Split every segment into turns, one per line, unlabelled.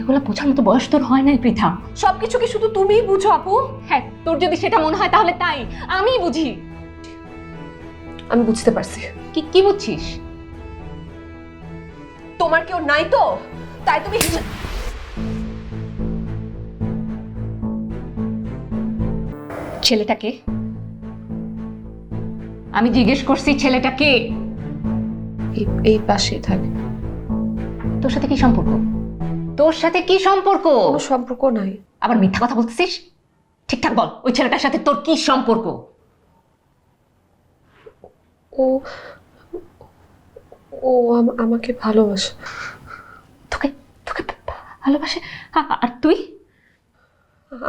এগুলো বোঝার মতো বয়স তোর হয় নাই পৃথা।
সবকিছু কি শুধু তুমিই বুঝো আপু?
হ্যাঁ, তোর যদি সেটা মনে হয় তাহলে তাই, আমি বুঝি।
আমি বুঝতে পারছি।
কি কি বুঝছিস?
তোমার কেউ নাই তো, তাই তুমি
ছেলেটাকে আমি জিজ্ঞেস করছি, ছেলেটাকে।
এই পাশেই থাকে।
তোর সাথে কি সম্পর্ক? তোর সাথে কি সম্পর্ক?
কোনো সম্পর্ক নাই।
আবার মিথ্যা কথা বলতেছিস? ঠিকঠাক বল, ওই ছেলেটার সাথে তোর কি সম্পর্ক?
ও ও আমাকে ভালোবাসে।
তোকে তোকে ভালোবাসে? আর তুই?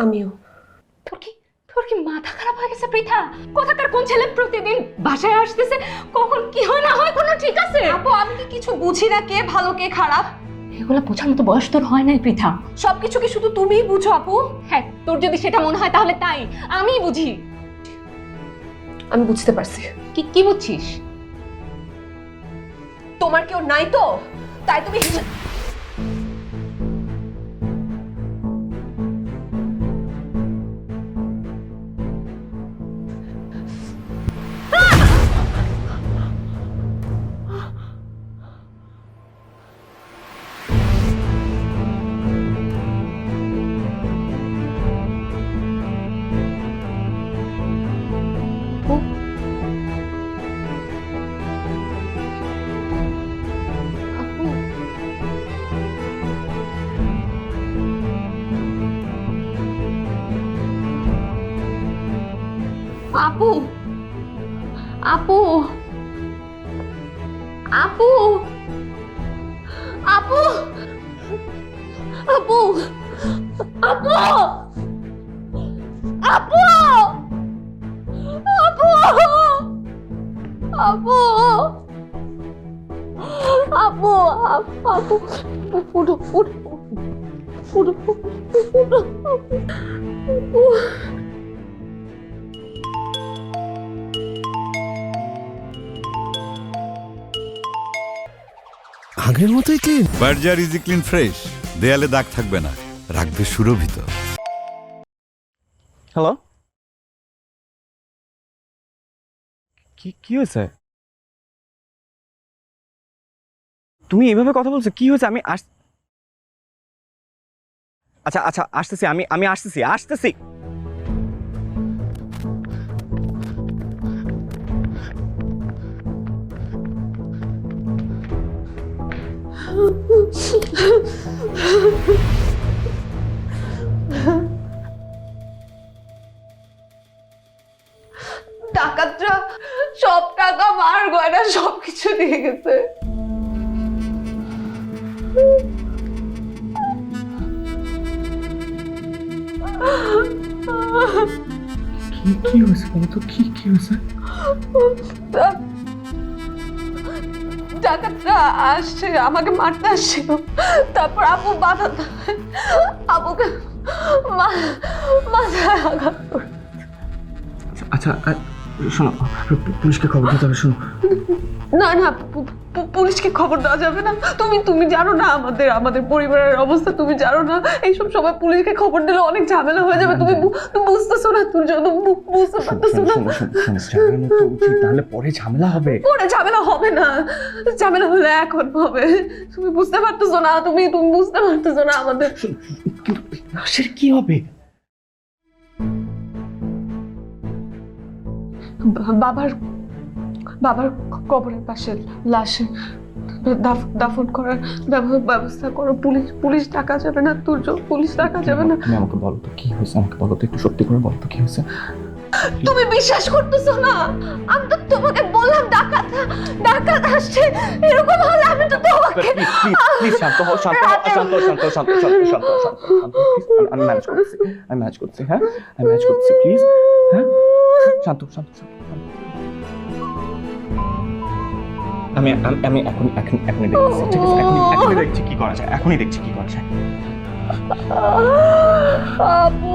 আমিও।
তোর কি মাথা খারাপ হয়ে গেছে পৃথা? কোথাকার কোন ছেলে প্রতিদিন বাসায় আসতেছে, কখন কি হয় না হয় কোনো ঠিক আছে?
আপু আমি কি কিছু বুঝি না কে ভালো কে খারাপ?
এগুলো বোঝার মতো বয়স তোর হয় নাই পৃথা।
সবকিছু কি শুধু তুমিই বুঝো আপু?
হ্যাঁ, তোর যদি সেটা মনে হয় তাহলে তাই, আমি বুঝি।
আমি বুঝতে পারছি।
কি কি বুঝছিস?
তোমার কেউ নাই তো, তাই তুমি
আপু, আপু, আপু, আপু, আপু, আপু, আপু, আপু, আপু, আপু, আপু, উঠো, উঠো, উঠো, উঠো, আপু।
আগের মতোই clean.
Berger easy clean fresh, দেয়ালে দাগ থাকবে না, রাখবে সুরভিত।
হ্যালো, কি হয়েছে? তুমি এভাবে কথা বলছো, কি হয়েছে? আচ্ছা আচ্ছা, আসতেছি, আমি আসতেছি।
ডাকাতরা সব টাকা মার গয়না সবকিছু নিয়ে গেছে।
কি হয়েছে বলো তো, কি হয়েছে?
ডাকাতরা আসছে, আমাকে মারতে আসছিল। তারপর আপু বাধা দেয়, আপুকে মাথায় আঘাত করে।
আচ্ছা শোনো, পুলিশকে খবর দিতে হবে। শোনো,
না না, পুলিশকে খবর দেওয়া যাবে না। তুমি জানো না আমাদের পরিবারের অবস্থা, তুমি জানো না এইসব সময় পুলিশকে খবর দিলে অনেক ঝামেলা হয়ে যাবে। তুমি বুঝতেছো না, তুমি বুঝতে পারতেছো না।
জানানো তো উচিত, তাহলে পরে ঝামেলা হবে।
পরে ঝামেলা হবে না, ঝামেলা হলে এখন হবে। তুমি বুঝতে পারতেছো না, তুমি বুঝতে পারতেছো না আমাদের।
কিন্তু লাশের কি হবে?
বাবার কবরের পাশে লাশে দাফন করার ব্যবস্থা করো। পুলিশ ডাকা যাবে না তুর্য, পুলিশ ডাকা যাবে না।
তুমি আমাকে বলো তো কি হয়েছে, আমাকে বলো তো, একটু সত্যি করে বলো তো কি হয়েছে।
তুমি বিশ্বাস করতেছো না? আমি তো তোমাকে বললাম ডাকাত আসছে, এরকম হলে আমি তো তোমাকে।
প্লিজ শান্ত হও, আমি ম্যানেজ করছি, হ্যাঁ আমি ম্যানেজ করছি, প্লিজ। হ্যাঁ, শান্ত। আমি এখনই দেখছি, ঠিক আছে? এখনই দেখছি কি করা যায়,
আপু,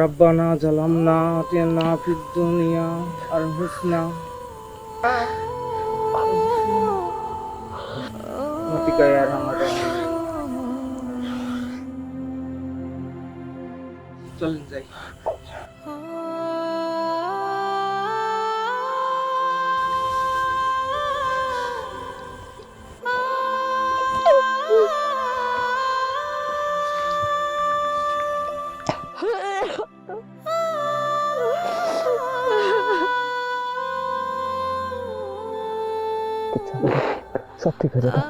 রব্বানা জালামনা আতিনা ফিদ দুনিয়া আর হুসনা মাতিকা ইয়া রহমান চলেন যাই
সব ঠিক হয়ে যাবে